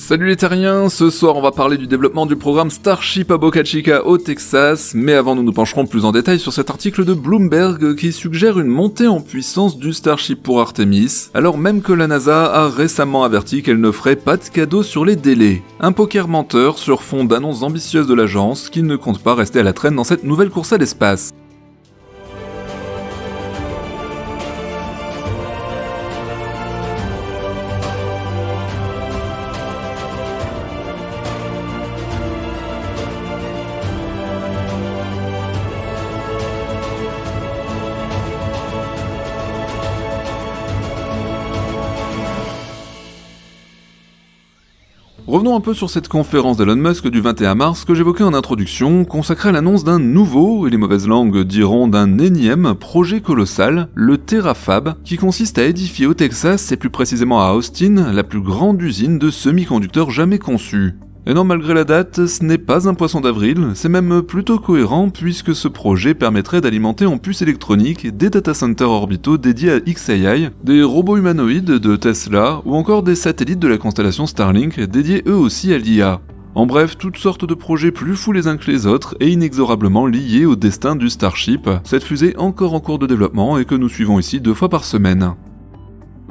Salut les terriens, ce soir on va parler du développement du programme Starship à Boca Chica au Texas, mais avant nous nous pencherons plus en détail sur cet article de Bloomberg qui suggère une montée en puissance du Starship pour Artemis, alors même que la NASA a récemment averti qu'elle ne ferait pas de cadeau sur les délais. Un poker menteur sur fond d'annonces ambitieuses de l'agence qui ne compte pas rester à la traîne dans cette nouvelle course à l'espace. Revenons un peu sur cette conférence d'Elon Musk du 21 mars que j'évoquais en introduction, consacrée à l'annonce d'un nouveau, et les mauvaises langues diront d'un énième, projet colossal, le Terafab, qui consiste à édifier au Texas, et plus précisément à Austin, la plus grande usine de semi-conducteurs jamais conçue. Et non, malgré la date, ce n'est pas un poisson d'avril, c'est même plutôt cohérent puisque ce projet permettrait d'alimenter en puces électroniques des data centers orbitaux dédiés à XAI, des robots humanoïdes de Tesla ou encore des satellites de la constellation Starlink dédiés eux aussi à l'IA. En bref, toutes sortes de projets plus fous les uns que les autres et inexorablement liés au destin du Starship, cette fusée encore en cours de développement et que nous suivons ici 2 fois par semaine.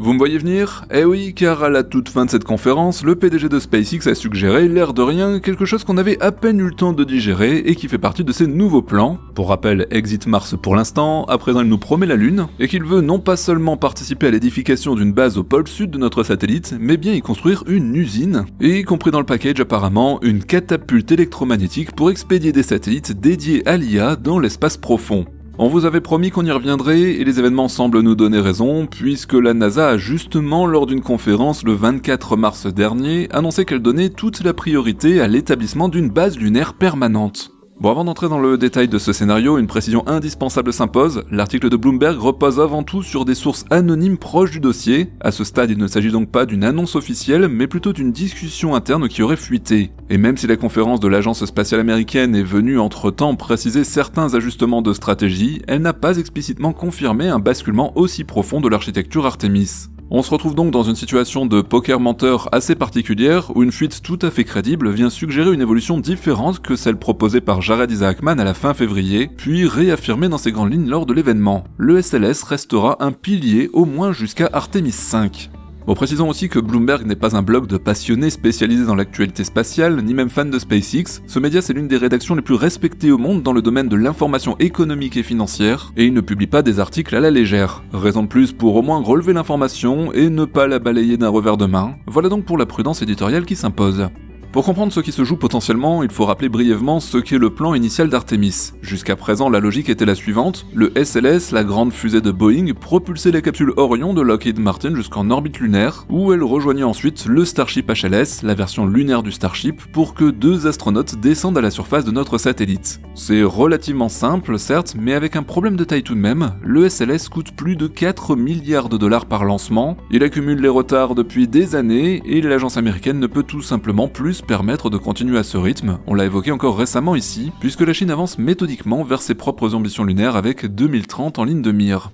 Vous me voyez venir ? Eh oui, car à la toute fin de cette conférence, le PDG de SpaceX a suggéré, l'air de rien, quelque chose qu'on avait à peine eu le temps de digérer et qui fait partie de ses nouveaux plans. Pour rappel, exit Mars pour l'instant, à présent il nous promet la Lune, et qu'il veut non pas seulement participer à l'édification d'une base au pôle sud de notre satellite, mais bien y construire une usine, et y compris dans le package apparemment, une catapulte électromagnétique pour expédier des satellites dédiés à l'IA dans l'espace profond. On vous avait promis qu'on y reviendrait et les événements semblent nous donner raison puisque la NASA a justement lors d'une conférence le 24 mars dernier annoncé qu'elle donnait toute la priorité à l'établissement d'une base lunaire permanente. Bon, avant d'entrer dans le détail de ce scénario, une précision indispensable s'impose, l'article de Bloomberg repose avant tout sur des sources anonymes proches du dossier. À ce stade, il ne s'agit donc pas d'une annonce officielle, mais plutôt d'une discussion interne qui aurait fuité. Et même si la conférence de l'agence spatiale américaine est venue entre-temps préciser certains ajustements de stratégie, elle n'a pas explicitement confirmé un basculement aussi profond de l'architecture Artemis. On se retrouve donc dans une situation de poker menteur assez particulière où une fuite tout à fait crédible vient suggérer une évolution différente que celle proposée par Jared Isaacman à la fin février, puis réaffirmée dans ses grandes lignes lors de l'événement. Le SLS restera un pilier au moins jusqu'à Artemis 5. Bon, précisons aussi que Bloomberg n'est pas un blog de passionnés spécialisés dans l'actualité spatiale, ni même fan de SpaceX. Ce média, c'est l'une des rédactions les plus respectées au monde dans le domaine de l'information économique et financière, et il ne publie pas des articles à la légère. Raison de plus pour au moins relever l'information et ne pas la balayer d'un revers de main. Voilà donc pour la prudence éditoriale qui s'impose. Pour comprendre ce qui se joue potentiellement, il faut rappeler brièvement ce qu'est le plan initial d'Artemis. Jusqu'à présent, la logique était la suivante, le SLS, la grande fusée de Boeing, propulsait la capsule Orion de Lockheed Martin jusqu'en orbite lunaire, où elle rejoignait ensuite le Starship HLS, la version lunaire du Starship, pour que 2 astronautes descendent à la surface de notre satellite. C'est relativement simple, certes, mais avec un problème de taille tout de même, le SLS coûte plus de 4 milliards de dollars par lancement, il accumule les retards depuis des années, et l'agence américaine ne peut tout simplement plus permettre de continuer à ce rythme, on l'a évoqué encore récemment ici, puisque la Chine avance méthodiquement vers ses propres ambitions lunaires avec 2030 en ligne de mire.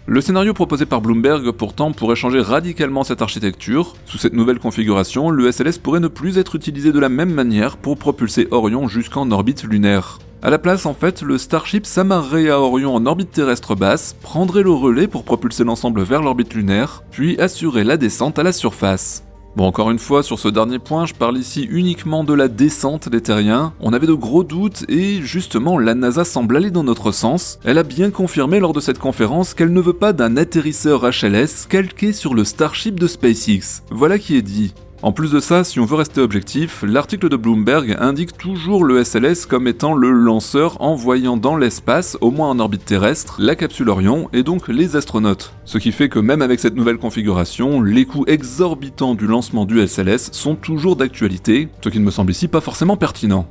Le scénario proposé par Bloomberg pourtant pourrait changer radicalement cette architecture. Sous cette nouvelle configuration, le SLS pourrait ne plus être utilisé de la même manière pour propulser Orion jusqu'en orbite lunaire. À la place, en fait, le Starship s'amarrerait à Orion en orbite terrestre basse, prendrait le relais pour propulser l'ensemble vers l'orbite lunaire, puis assurer la descente à la surface. Bon, encore une fois, sur ce dernier point, je parle ici uniquement de la descente des terriens. On avait de gros doutes et, justement, la NASA semble aller dans notre sens. Elle a bien confirmé lors de cette conférence qu'elle ne veut pas d'un atterrisseur HLS calqué sur le Starship de SpaceX. Voilà qui est dit. En plus de ça, si on veut rester objectif, l'article de Bloomberg indique toujours le SLS comme étant le lanceur envoyant dans l'espace, au moins en orbite terrestre, la capsule Orion et donc les astronautes. Ce qui fait que même avec cette nouvelle configuration, les coûts exorbitants du lancement du SLS sont toujours d'actualité, ce qui ne me semble ici pas forcément pertinent.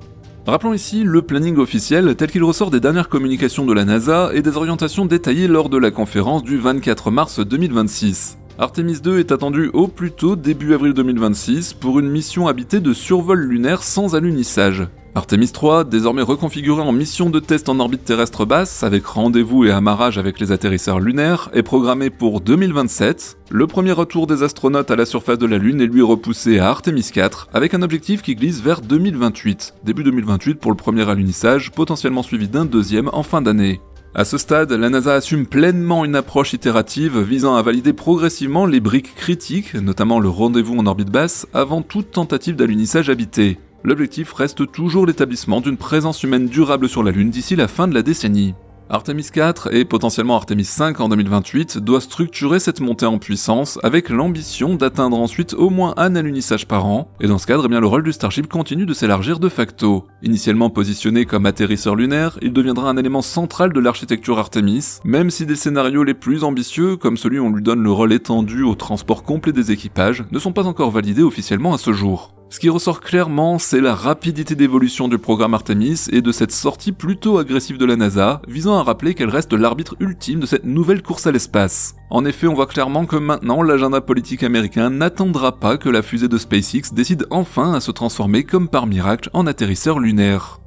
Rappelons ici le planning officiel tel qu'il ressort des dernières communications de la NASA et des orientations détaillées lors de la conférence du 24 mars 2026. Artemis 2 est attendu au plus tôt début avril 2026 pour une mission habitée de survol lunaire sans alunissage. Artemis 3, désormais reconfiguré en mission de test en orbite terrestre basse, avec rendez-vous et amarrage avec les atterrisseurs lunaires, est programmé pour 2027. Le premier retour des astronautes à la surface de la Lune est lui repoussé à Artemis 4, avec un objectif qui glisse vers 2028. Début 2028 pour le premier alunissage, potentiellement suivi d'un deuxième en fin d'année. À ce stade, la NASA assume pleinement une approche itérative visant à valider progressivement les briques critiques, notamment le rendez-vous en orbite basse, avant toute tentative d'alunissage habité. L'objectif reste toujours l'établissement d'une présence humaine durable sur la Lune d'ici la fin de la décennie. Artemis 4 et potentiellement Artemis 5 en 2028 doit structurer cette montée en puissance avec l'ambition d'atteindre ensuite au moins un alunissage par an, et dans ce cadre, le rôle du Starship continue de s'élargir de facto. Initialement positionné comme atterrisseur lunaire, il deviendra un élément central de l'architecture Artemis, même si des scénarios les plus ambitieux, comme celui où on lui donne le rôle étendu au transport complet des équipages, ne sont pas encore validés officiellement à ce jour. Ce qui ressort clairement, c'est la rapidité d'évolution du programme Artemis et de cette sortie plutôt agressive de la NASA, visant à rappeler qu'elle reste l'arbitre ultime de cette nouvelle course à l'espace. En effet, on voit clairement que maintenant, l'agenda politique américain n'attendra pas que la fusée de SpaceX décide enfin à se transformer comme par miracle en atterrisseur lunaire.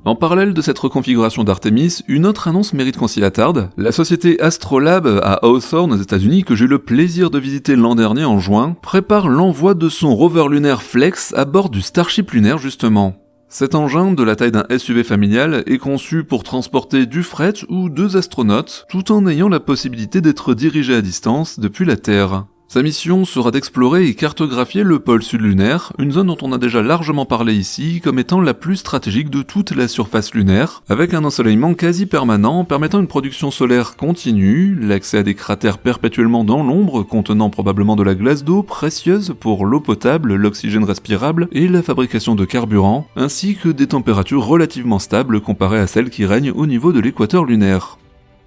En parallèle de cette reconfiguration d'Artemis, une autre annonce mérite qu'on s'y attarde. La société Astrolab à Hawthorne aux États-Unis, que j'ai eu le plaisir de visiter l'an dernier en juin, prépare l'envoi de son rover lunaire Flex à bord du Starship lunaire justement. Cet engin, de la taille d'un SUV familial, est conçu pour transporter du fret ou 2 astronautes, tout en ayant la possibilité d'être dirigé à distance depuis la Terre. Sa mission sera d'explorer et cartographier le pôle sud lunaire, une zone dont on a déjà largement parlé ici comme étant la plus stratégique de toute la surface lunaire, avec un ensoleillement quasi permanent permettant une production solaire continue, l'accès à des cratères perpétuellement dans l'ombre contenant probablement de la glace d'eau précieuse pour l'eau potable, l'oxygène respirable et la fabrication de carburant, ainsi que des températures relativement stables comparées à celles qui règnent au niveau de l'équateur lunaire.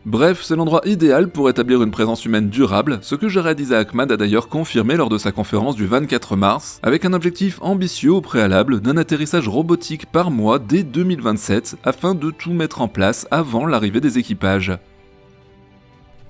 Bref, c'est l'endroit idéal pour établir une présence humaine durable, ce que Jared Isaac Ahmad a d'ailleurs confirmé lors de sa conférence du 24 mars, avec un objectif ambitieux au préalable d'un atterrissage robotique par mois dès 2027, afin de tout mettre en place avant l'arrivée des équipages.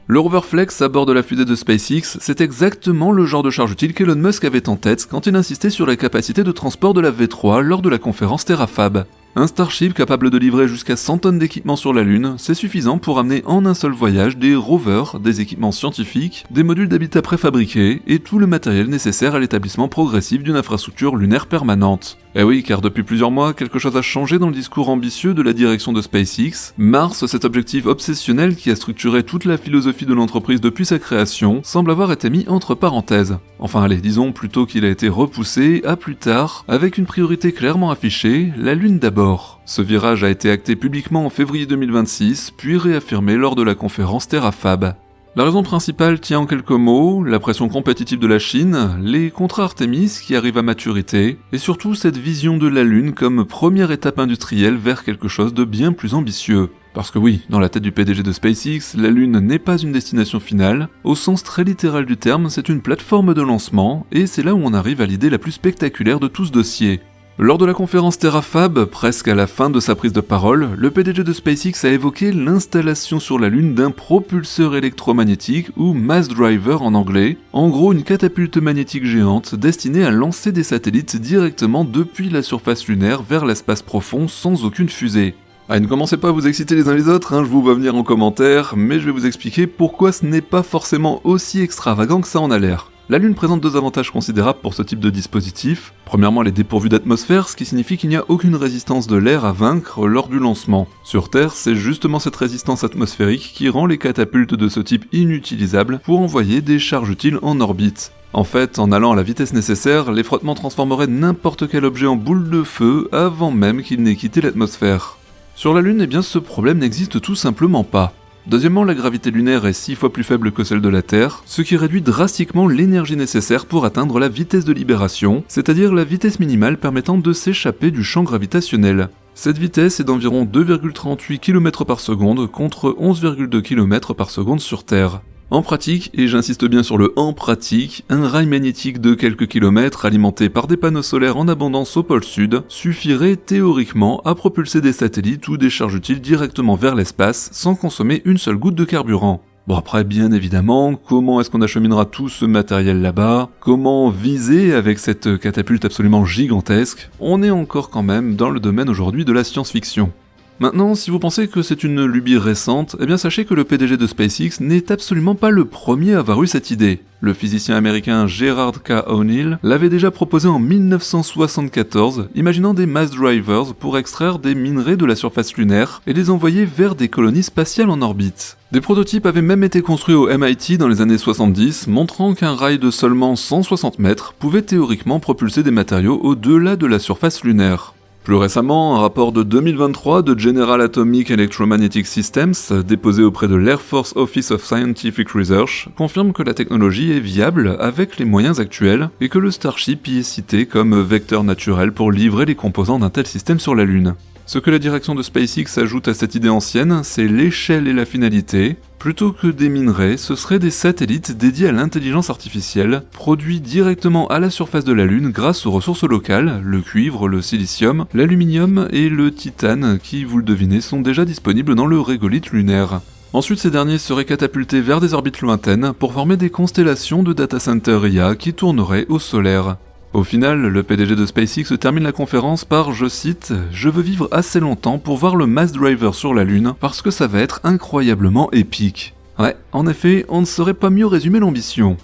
Le rover Flex à bord de la fusée de SpaceX, c'est exactement le genre de charge utile qu'Elon Musk avait en tête quand il insistait sur la capacité de transport de la V3 lors de la conférence Terrafab. Un Starship capable de livrer jusqu'à 100 tonnes d'équipements sur la Lune, c'est suffisant pour amener en un seul voyage des rovers, des équipements scientifiques, des modules d'habitat préfabriqués et tout le matériel nécessaire à l'établissement progressif d'une infrastructure lunaire permanente. Eh oui, car depuis plusieurs mois, quelque chose a changé dans le discours ambitieux de la direction de SpaceX. Mars, cet objectif obsessionnel qui a structuré toute la philosophie de l'entreprise depuis sa création, semble avoir été mis entre parenthèses. Enfin allez, disons plutôt qu'il a été repoussé à plus tard, avec une priorité clairement affichée, la Lune d'abord. Ce virage a été acté publiquement en février 2026, puis réaffirmé lors de la conférence Terrafab. La raison principale tient en quelques mots, la pression compétitive de la Chine, les contrats Artemis qui arrivent à maturité, et surtout cette vision de la Lune comme première étape industrielle vers quelque chose de bien plus ambitieux. Parce que oui, dans la tête du PDG de SpaceX, la Lune n'est pas une destination finale, au sens très littéral du terme, c'est une plateforme de lancement, et c'est là où on arrive à l'idée la plus spectaculaire de tout ce dossier. Lors de la conférence Terrafab, presque à la fin de sa prise de parole, le PDG de SpaceX a évoqué l'installation sur la Lune d'un propulseur électromagnétique ou mass driver en anglais, en gros une catapulte magnétique géante destinée à lancer des satellites directement depuis la surface lunaire vers l'espace profond sans aucune fusée. Ah, ne commencez pas à vous exciter les uns les autres, je vous vois venir en commentaire, mais je vais vous expliquer pourquoi ce n'est pas forcément aussi extravagant que ça en a l'air. La Lune présente 2 avantages considérables pour ce type de dispositif. Premièrement, elle est dépourvue d'atmosphère, ce qui signifie qu'il n'y a aucune résistance de l'air à vaincre lors du lancement. Sur Terre, c'est justement cette résistance atmosphérique qui rend les catapultes de ce type inutilisables pour envoyer des charges utiles en orbite. En fait, en allant à la vitesse nécessaire, les frottements transformeraient n'importe quel objet en boule de feu avant même qu'il n'ait quitté l'atmosphère. Sur la Lune, eh bien ce problème n'existe tout simplement pas. Deuxièmement, la gravité lunaire est 6 fois plus faible que celle de la Terre, ce qui réduit drastiquement l'énergie nécessaire pour atteindre la vitesse de libération, c'est-à-dire la vitesse minimale permettant de s'échapper du champ gravitationnel. Cette vitesse est d'environ 2,38 km par seconde contre 11,2 km par seconde sur Terre. En pratique, et j'insiste bien sur le « en pratique », un rail magnétique de quelques kilomètres alimenté par des panneaux solaires en abondance au pôle sud suffirait théoriquement à propulser des satellites ou des charges utiles directement vers l'espace sans consommer une seule goutte de carburant. Bon après, bien évidemment, comment est-ce qu'on acheminera tout ce matériel là-bas? Comment viser avec cette catapulte absolument gigantesque? On est encore quand même dans le domaine aujourd'hui de la science-fiction. Maintenant, si vous pensez que c'est une lubie récente, eh bien sachez que le PDG de SpaceX n'est absolument pas le premier à avoir eu cette idée. Le physicien américain Gerard K. O'Neill l'avait déjà proposé en 1974, imaginant des mass drivers pour extraire des minerais de la surface lunaire et les envoyer vers des colonies spatiales en orbite. Des prototypes avaient même été construits au MIT dans les années 70, montrant qu'un rail de seulement 160 mètres pouvait théoriquement propulser des matériaux au-delà de la surface lunaire. Plus récemment, un rapport de 2023 de General Atomic Electromagnetic Systems, déposé auprès de l'Air Force Office of Scientific Research, confirme que la technologie est viable avec les moyens actuels et que le Starship y est cité comme vecteur naturel pour livrer les composants d'un tel système sur la Lune. Ce que la direction de SpaceX ajoute à cette idée ancienne, c'est l'échelle et la finalité. Plutôt que des minerais, ce seraient des satellites dédiés à l'intelligence artificielle, produits directement à la surface de la Lune grâce aux ressources locales, le cuivre, le silicium, l'aluminium et le titane qui, vous le devinez, sont déjà disponibles dans le régolithe lunaire. Ensuite, ces derniers seraient catapultés vers des orbites lointaines pour former des constellations de data centers IA qui tourneraient au solaire. Au final, le PDG de SpaceX termine la conférence par, je cite, « Je veux vivre assez longtemps pour voir le Mass Driver sur la Lune parce que ça va être incroyablement épique. » Ouais, en effet, on ne saurait pas mieux résumer l'ambition.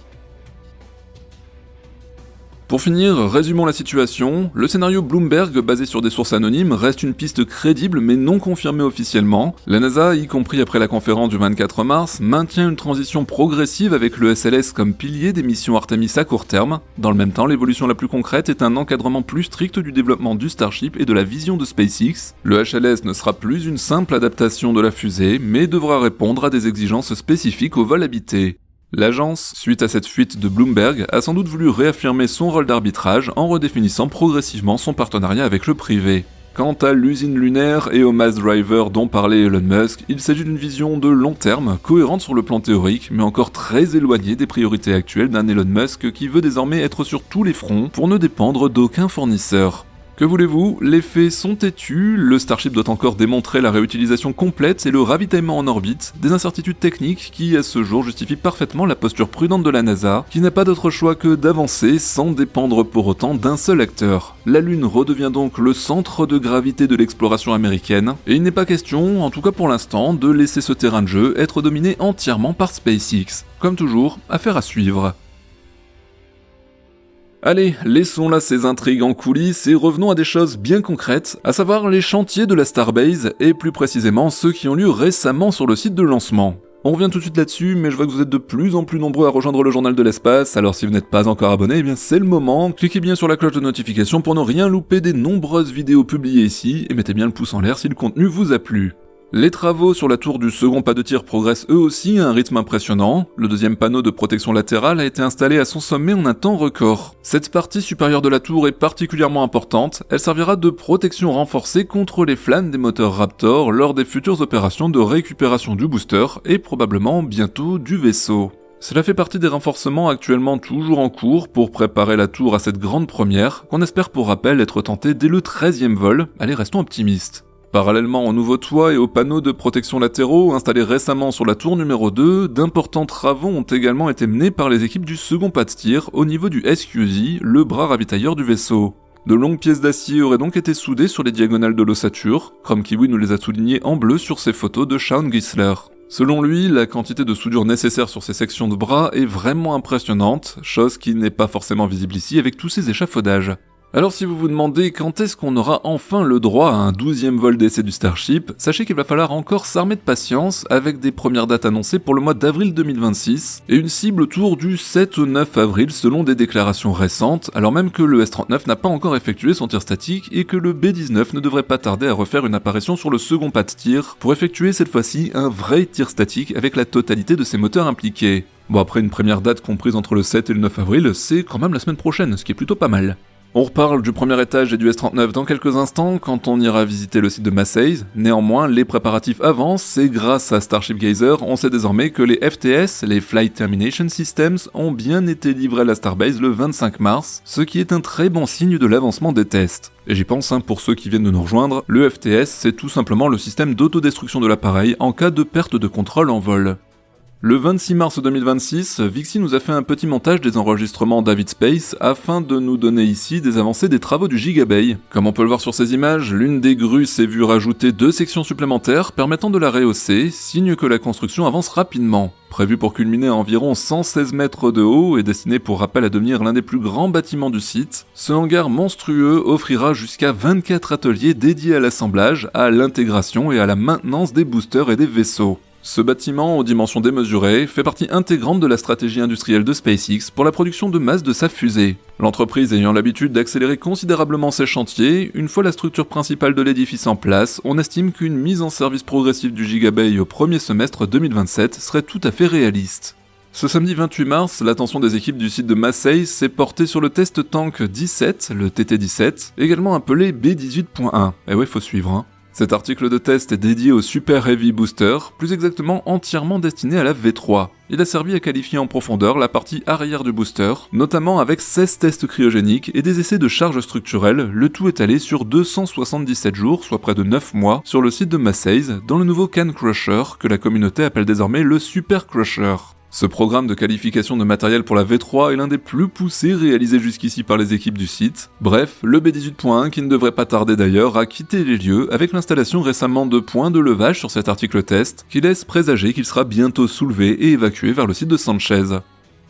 Pour finir, résumons la situation. Le scénario Bloomberg, basé sur des sources anonymes, reste une piste crédible mais non confirmée officiellement. La NASA, y compris après la conférence du 24 mars, maintient une transition progressive avec le SLS comme pilier des missions Artemis à court terme. Dans le même temps, l'évolution la plus concrète est un encadrement plus strict du développement du Starship et de la vision de SpaceX. Le HLS ne sera plus une simple adaptation de la fusée, mais devra répondre à des exigences spécifiques au vol habité. L'agence, suite à cette fuite de Bloomberg, a sans doute voulu réaffirmer son rôle d'arbitrage en redéfinissant progressivement son partenariat avec le privé. Quant à l'usine lunaire et au Mass Driver dont parlait Elon Musk, il s'agit d'une vision de long terme, cohérente sur le plan théorique, mais encore très éloignée des priorités actuelles d'un Elon Musk qui veut désormais être sur tous les fronts pour ne dépendre d'aucun fournisseur. Que voulez-vous, les faits sont têtus, le Starship doit encore démontrer la réutilisation complète et le ravitaillement en orbite, des incertitudes techniques qui, à ce jour, justifient parfaitement la posture prudente de la NASA, qui n'a pas d'autre choix que d'avancer sans dépendre pour autant d'un seul acteur. La Lune redevient donc le centre de gravité de l'exploration américaine, et il n'est pas question, en tout cas pour l'instant, de laisser ce terrain de jeu être dominé entièrement par SpaceX. Comme toujours, affaire à suivre. Allez, laissons là ces intrigues en coulisses et revenons à des choses bien concrètes, à savoir les chantiers de la Starbase, et plus précisément ceux qui ont lieu récemment sur le site de lancement. On revient tout de suite là-dessus, mais je vois que vous êtes de plus en plus nombreux à rejoindre le journal de l'espace, alors si vous n'êtes pas encore abonné, eh bien c'est le moment, cliquez bien sur la cloche de notification pour ne rien louper des nombreuses vidéos publiées ici, et mettez bien le pouce en l'air si le contenu vous a plu. Les travaux sur la tour du second pas de tir progressent eux aussi à un rythme impressionnant. Le deuxième panneau de protection latérale a été installé à son sommet en un temps record. Cette partie supérieure de la tour est particulièrement importante, elle servira de protection renforcée contre les flammes des moteurs Raptor lors des futures opérations de récupération du booster et probablement bientôt du vaisseau. Cela fait partie des renforcements actuellement toujours en cours pour préparer la tour à cette grande première, qu'on espère pour rappel être tentée dès le 13e vol, allez restons optimistes. Parallèlement au nouveau toit et aux panneaux de protection latéraux installés récemment sur la tour numéro 2, d'importants travaux ont également été menés par les équipes du second pas de tir au niveau du SQZ, le bras ravitailleur du vaisseau. De longues pièces d'acier auraient donc été soudées sur les diagonales de l'ossature, Chrome Kiwi nous les a soulignées en bleu sur ses photos de Shawn Gisler. Selon lui, la quantité de soudure nécessaire sur ces sections de bras est vraiment impressionnante, chose qui n'est pas forcément visible ici avec tous ces échafaudages. Alors si vous vous demandez quand est-ce qu'on aura enfin le droit à un 12e vol d'essai du Starship, sachez qu'il va falloir encore s'armer de patience avec des premières dates annoncées pour le mois d'avril 2026 et une cible autour du 7 au 9 avril selon des déclarations récentes, alors même que le S-39 n'a pas encore effectué son tir statique et que le B-19 ne devrait pas tarder à refaire une apparition sur le second pas de tir pour effectuer cette fois-ci un vrai tir statique avec la totalité de ses moteurs impliqués. Bon après une première date comprise entre le 7 et le 9 avril, c'est quand même la semaine prochaine, ce qui est plutôt pas mal. On reparle du premier étage et du S-39 dans quelques instants quand on ira visiter le site de Massey's. Néanmoins, les préparatifs avancent et grâce à Starship Gazer, on sait désormais que les FTS, les Flight Termination Systems, ont bien été livrés à la Starbase le 25 mars, ce qui est un très bon signe de l'avancement des tests. Et j'y pense, pour ceux qui viennent de nous rejoindre, le FTS c'est tout simplement le système d'autodestruction de l'appareil en cas de perte de contrôle en vol. Le 26 mars 2026, Vixi nous a fait un petit montage des enregistrements David Space afin de nous donner ici des avancées des travaux du Gigabay. Comme on peut le voir sur ces images, l'une des grues s'est vue rajouter 2 sections supplémentaires permettant de la rehausser, signe que la construction avance rapidement. Prévu pour culminer à environ 116 mètres de haut et destiné pour rappel à devenir l'un des plus grands bâtiments du site, ce hangar monstrueux offrira jusqu'à 24 ateliers dédiés à l'assemblage, à l'intégration et à la maintenance des boosters et des vaisseaux. Ce bâtiment, aux dimensions démesurées, fait partie intégrante de la stratégie industrielle de SpaceX pour la production de masse de sa fusée. L'entreprise ayant l'habitude d'accélérer considérablement ses chantiers, une fois la structure principale de l'édifice en place, on estime qu'une mise en service progressive du Gigabay au premier semestre 2027 serait tout à fait réaliste. Ce samedi 28 mars, l'attention des équipes du site de Marseille s'est portée sur le test tank 17, le TT-17, également appelé B18.1. Eh ouais, faut suivre, hein. Cet article de test est dédié au Super Heavy Booster, plus exactement entièrement destiné à la V3. Il a servi à qualifier en profondeur la partie arrière du booster, notamment avec 16 tests cryogéniques et des essais de charge structurelle, le tout étalé sur 277 jours, soit près de 9 mois, sur le site de Marseille, dans le nouveau Can Crusher, que la communauté appelle désormais le Super Crusher. Ce programme de qualification de matériel pour la V3 est l'un des plus poussés réalisés jusqu'ici par les équipes du site. Bref, le B18.1 qui ne devrait pas tarder d'ailleurs à quitter les lieux avec l'installation récemment de points de levage sur cet article test qui laisse présager qu'il sera bientôt soulevé et évacué vers le site de Sanchez.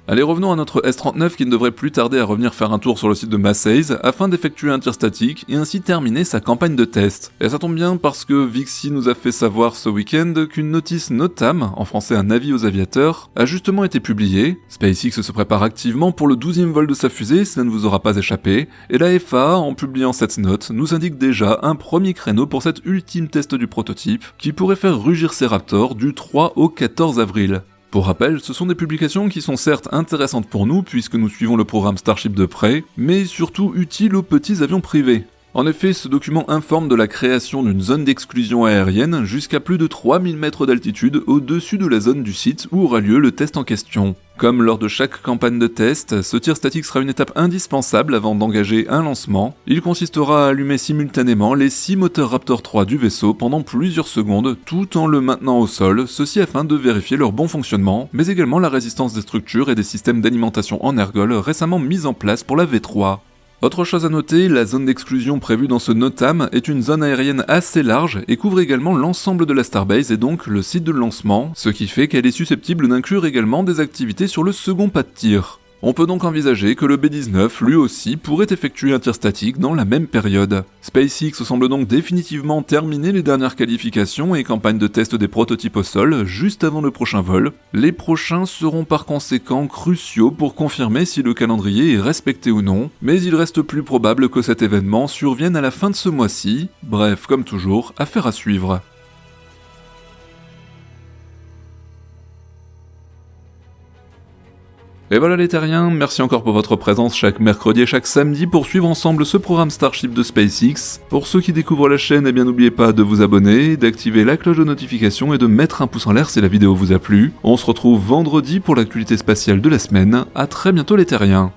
Allez, revenons à notre S-39 qui ne devrait plus tarder à revenir faire un tour sur le site de Marseille afin d'effectuer un tir statique et ainsi terminer sa campagne de test. Et ça tombe bien parce que Vixi nous a fait savoir ce week-end qu'une notice NOTAM, en français un avis aux aviateurs, a justement été publiée. SpaceX se prépare activement pour le 12e vol de sa fusée, cela ne vous aura pas échappé, et la FAA, en publiant cette note, nous indique déjà un premier créneau pour cet ultime test du prototype qui pourrait faire rugir ses Raptors du 3 au 14 avril. Pour rappel, ce sont des publications qui sont certes intéressantes pour nous puisque nous suivons le programme Starship de près, mais surtout utiles aux petits avions privés. En effet, ce document informe de la création d'une zone d'exclusion aérienne jusqu'à plus de 3000 mètres d'altitude au-dessus de la zone du site où aura lieu le test en question. Comme lors de chaque campagne de test, ce tir statique sera une étape indispensable avant d'engager un lancement. Il consistera à allumer simultanément les 6 moteurs Raptor 3 du vaisseau pendant plusieurs secondes tout en le maintenant au sol, ceci afin de vérifier leur bon fonctionnement, mais également la résistance des structures et des systèmes d'alimentation en ergol récemment mis en place pour la V3. Autre chose à noter, la zone d'exclusion prévue dans ce NOTAM est une zone aérienne assez large et couvre également l'ensemble de la Starbase et donc le site de lancement, ce qui fait qu'elle est susceptible d'inclure également des activités sur le second pas de tir. On peut donc envisager que le B-19 lui aussi pourrait effectuer un tir statique dans la même période. SpaceX semble donc définitivement terminer les dernières qualifications et campagnes de test des prototypes au sol juste avant le prochain vol. Les prochains seront par conséquent cruciaux pour confirmer si le calendrier est respecté ou non, mais il reste plus probable que cet événement survienne à la fin de ce mois-ci. Bref, comme toujours, affaire à suivre. Et voilà les terriens, merci encore pour votre présence chaque mercredi et chaque samedi pour suivre ensemble ce programme Starship de SpaceX. Pour ceux qui découvrent la chaîne, eh bien n'oubliez pas de vous abonner, d'activer la cloche de notification et de mettre un pouce en l'air si la vidéo vous a plu. On se retrouve vendredi pour l'actualité spatiale de la semaine. À très bientôt les terriens.